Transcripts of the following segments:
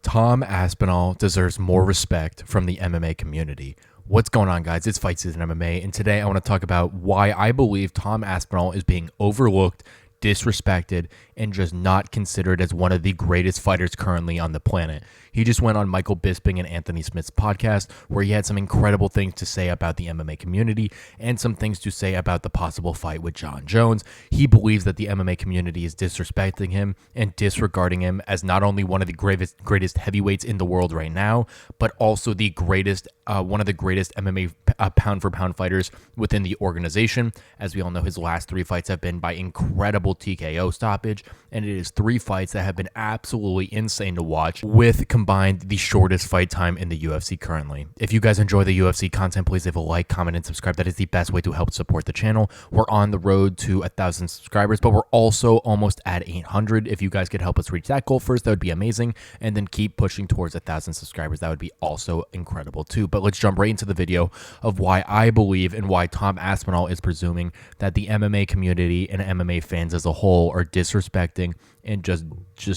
Tom Aspinall deserves more respect from the MMA community. What's going on, guys? It's Fight Season MMA, and today I want to talk about why I believe Tom Aspinall is being overlooked, disrespected, and just not considered as one of the greatest fighters currently on the planet. He just went on Michael Bisping and Anthony Smith's podcast where he had some incredible things to say about the MMA community and some things to say about the possible fight with Jon Jones. He believes that the MMA community is disrespecting him and disregarding him as not only one of the greatest heavyweights in the world right now, but also the greatest, one of the greatest MMA pound for pound fighters within the organization. As we all know, his last 3 fights have been by incredible TKO stoppage, and it is 3 fights that have been absolutely insane to watch, with combined the shortest fight time in the UFC currently. If you guys enjoy the UFC content, please leave a like, comment, and subscribe. That is the best way to help support the channel. We're on the road to 1,000 subscribers, but we're also almost at 800. If you guys could help us reach that goal first, that would be amazing, and then keep pushing towards 1,000 subscribers. That would be also incredible too. But let's jump right into the video of why I believe and why Tom Aspinall is presuming that the MMA community and MMA fans as a whole are disrespecting and just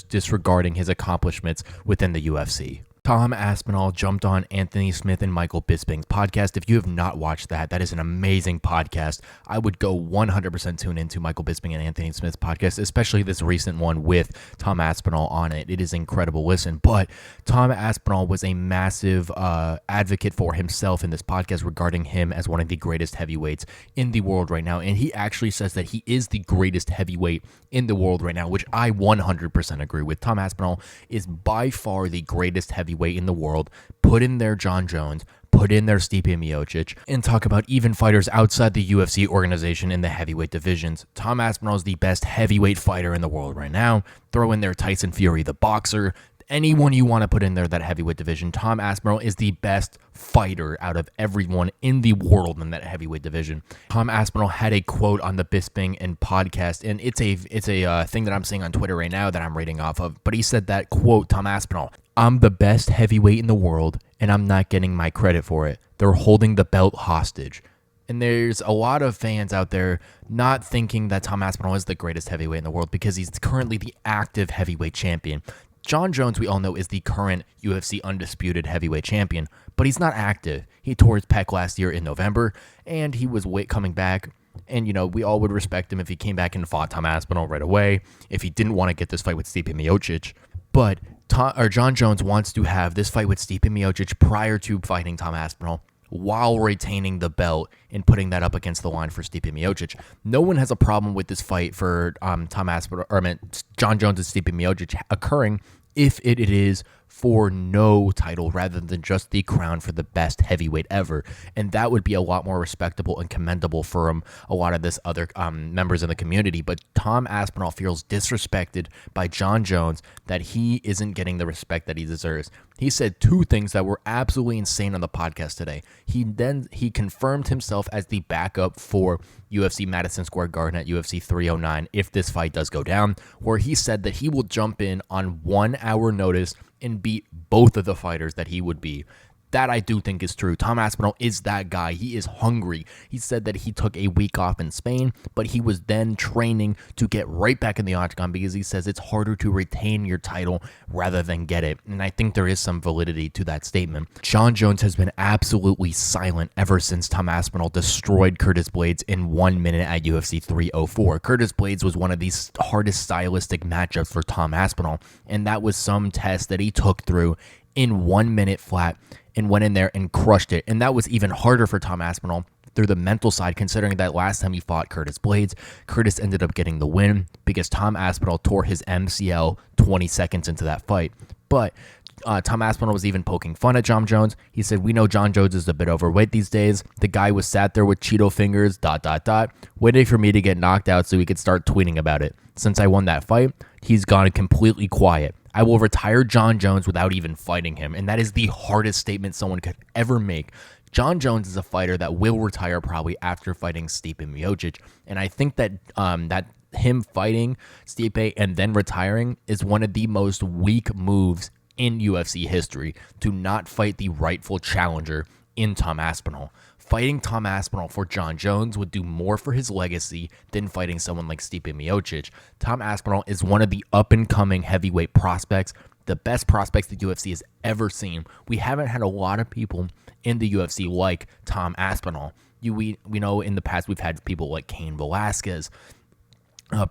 disregarding his accomplishments within the UFC. Tom Aspinall jumped on Anthony Smith and Michael Bisping's podcast. If you have not watched that, that is an amazing podcast. I would go 100% tune into Michael Bisping and Anthony Smith's podcast, especially this recent one with Tom Aspinall on it. It is incredible listen. But Tom Aspinall was a massive advocate for himself in this podcast regarding him as one of the greatest heavyweights in the world right now. And he actually says that he is the greatest heavyweight in the world right now, which I 100% agree with. Tom Aspinall is by far the greatest heavyweight in the world. Put in there Jon Jones, put in there Stipe Miocic, and talk about even fighters outside the UFC organization in the heavyweight divisions. Tom Aspinall is the best heavyweight fighter in the world right now. Throw in there Tyson Fury, the boxer. Anyone you want to put in there, that heavyweight division, Tom Aspinall is the best fighter out of everyone in the world in that heavyweight division. Tom Aspinall had a quote on the Bisping and podcast, and it's a thing that I'm seeing on Twitter right now that I'm reading off of. But he said that, quote, Tom Aspinall, "I'm the best heavyweight in the world, and I'm not getting my credit for it. They're holding the belt hostage." And there's a lot of fans out there not thinking that Tom Aspinall is the greatest heavyweight in the world because he's currently the active heavyweight champion. Jon Jones, we all know, is the current UFC undisputed heavyweight champion, but he's not active. He tore his pec last year in November, and he was coming back. And, you know, we all would respect him if he came back and fought Tom Aspinall right away, if he didn't want to get this fight with Stipe Miocic. But Jon Jones wants to have this fight with Stipe Miocic prior to fighting Tom Aspinall, while retaining the belt and putting that up against the line for Stipe Miocic. No one has a problem with this fight for Jon Jones and Stipe Miocic occurring if it is for no title rather than just the crown for the best heavyweight ever. And that would be a lot more respectable and commendable for a lot of this other members in the community. But Tom Aspinall feels disrespected by Jon Jones, that he isn't getting the respect that he deserves. He said 2 things that were absolutely insane on the podcast today. He confirmed himself as the backup for UFC Madison Square Garden at UFC 309 if this fight does go down, where he said that he will jump in on 1 hour notice and beat both of the fighters that he would be. That I do think is true. Tom Aspinall is that guy. He is hungry. He said that he took a week off in Spain, but he was then training to get right back in the octagon because he says it's harder to retain your title rather than get it. And I think there is some validity to that statement. Jon Jones has been absolutely silent ever since Tom Aspinall destroyed Curtis Blaydes in 1 minute at UFC 304. Curtis Blaydes was one of the hardest stylistic matchups for Tom Aspinall, and that was some test that he took through in 1 minute flat and went in there and crushed it. And that was even harder for Tom Aspinall through the mental side, considering that last time he fought Curtis Blaydes, Curtis ended up getting the win because Tom Aspinall tore his MCL 20 seconds into that fight. But Tom Aspinall was even poking fun at Jon Jones. He said, "We know Jon Jones is a bit overweight these days. The guy was sat there with Cheeto fingers, ... waiting for me to get knocked out so he could start tweeting about it. Since I won that fight, he's gone completely quiet. I will retire Jon Jones without even fighting him." And that is the hardest statement someone could ever make. Jon Jones is a fighter that will retire probably after fighting Stipe Miocic. And I think that him fighting Stipe and then retiring is one of the most weak moves in UFC history, to not fight the rightful challenger in Tom Aspinall. Fighting Tom Aspinall for Jon Jones would do more for his legacy than fighting someone like Stipe Miocic. Tom Aspinall is one of the up-and-coming heavyweight prospects the best prospects the UFC has ever seen. We haven't had a lot of people in the UFC like Tom Aspinall. We know in the past we've had people like Cain Velasquez,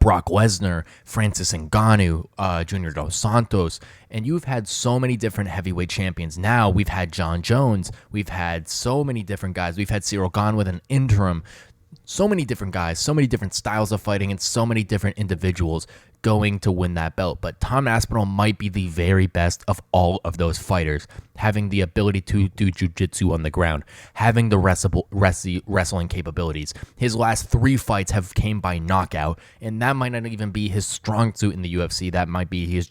Brock Lesnar, Francis Ngannou, Junior Dos Santos, and you've had so many different heavyweight champions. Now we've had Jon Jones, we've had so many different guys. We've had Cyril Gane with an interim. So many different guys, so many different styles of fighting, and so many different individuals going to win that belt. But Tom Aspinall might be the very best of all of those fighters, having the ability to do jiu-jitsu on the ground, having the wrestling capabilities. His last 3 fights have came by knockout, and that might not even be his strong suit in the UFC. That might be his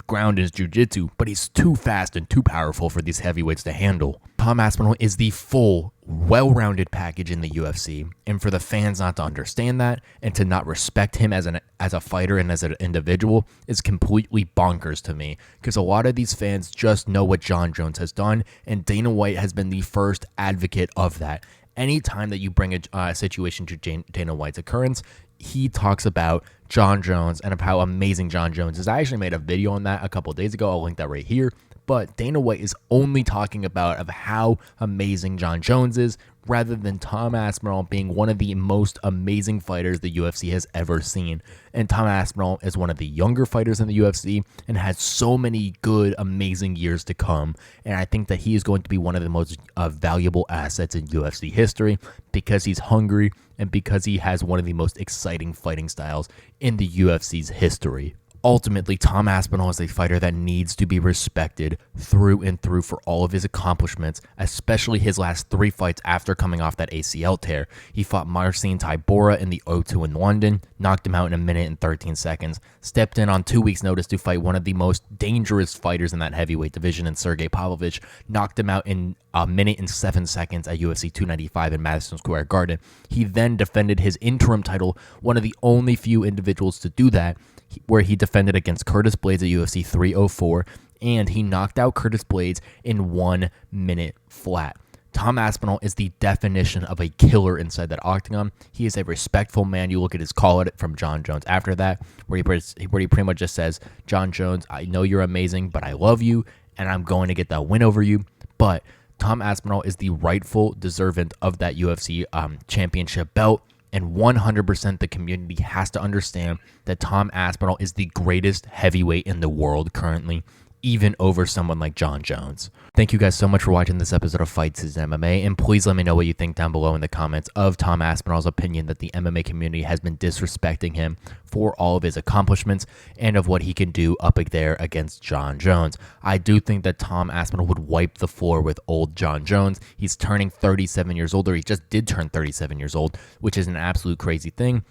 ground is jiu-jitsu, but he's too fast and too powerful for these heavyweights to handle. Tom Aspinall is the full, well-rounded package in the UFC, and for the fans not to understand that and to not respect him as a fighter and as an individual is completely bonkers to me, because a lot of these fans just know what Jon Jones has done, and Dana White has been the first advocate of that. Anytime that you bring a situation to Dana White's occurrence, he talks about Jon Jones and of how amazing Jon Jones is. I actually made a video on that a couple of days ago. I'll link that right here. But Dana White is only talking about of how amazing Jon Jones is, rather than Tom Aspinall being one of the most amazing fighters the UFC has ever seen. And Tom Aspinall is one of the younger fighters in the UFC and has so many good, amazing years to come. And I think that he is going to be one of the most valuable assets in UFC history, because he's hungry and because he has one of the most exciting fighting styles in the UFC's history. Ultimately, Tom Aspinall is a fighter that needs to be respected through and through for all of his accomplishments, especially his last 3 fights after coming off that ACL tear. He fought Marcin Tybura in the O2 in London, knocked him out in 1 minute and 13 seconds, stepped in on 2 weeks' notice to fight one of the most dangerous fighters in that heavyweight division in Sergey Pavlovich, knocked him out in 1 minute and 7 seconds at UFC 295 in Madison Square Garden. He then defended his interim title, one of the only few individuals to do that, where he defended against Curtis Blaydes at UFC 304, and he knocked out Curtis Blaydes in 1 minute flat. Tom Aspinall is the definition of a killer inside that octagon. He is a respectful man. You look at his call at it from Jon Jones after that, where he pretty much just says, "Jon Jones, I know you're amazing, but I love you, and I'm going to get that win over you." But Tom Aspinall is the rightful deservant of that UFC championship belt. And 100% the community has to understand that Tom Aspinall is the greatest heavyweight in the world currently, even over someone like Jon Jones. Thank you guys so much for watching this episode of Fight Season MMA, and please let me know what you think down below in the comments of Tom Aspinall's opinion that the MMA community has been disrespecting him for all of his accomplishments and of what he can do up there against Jon Jones. I do think that Tom Aspinall would wipe the floor with old Jon Jones. He's turning 37 years old, or he just did turn 37 years old, which is an absolute crazy thing.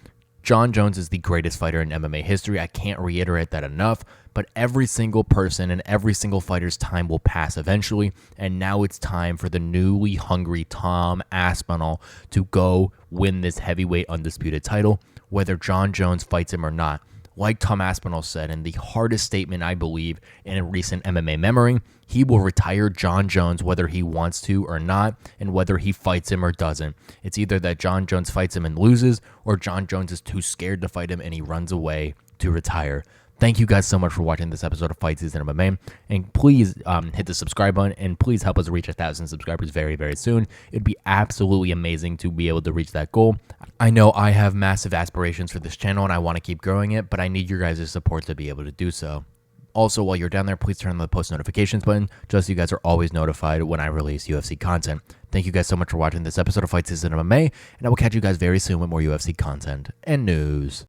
Jon Jones is the greatest fighter in MMA history. I can't reiterate that enough, but every single person and every single fighter's time will pass eventually, and now it's time for the newly hungry Tom Aspinall to go win this heavyweight undisputed title, whether Jon Jones fights him or not. Like Tom Aspinall said in the hardest statement, I believe, in a recent MMA memory, he will retire Jon Jones whether he wants to or not, and whether he fights him or doesn't. It's either that Jon Jones fights him and loses, or Jon Jones is too scared to fight him and he runs away to retire. Thank you guys so much for watching this episode of Fight Season MMA, and please hit the subscribe button, and please help us reach 1,000 subscribers very, very soon. It'd be absolutely amazing to be able to reach that goal. I know I have massive aspirations for this channel, and I want to keep growing it, but I need your guys' support to be able to do so. Also, while you're down there, please turn on the post notifications button, just so you guys are always notified when I release UFC content. Thank you guys so much for watching this episode of Fight Season MMA, and I will catch you guys very soon with more UFC content and news.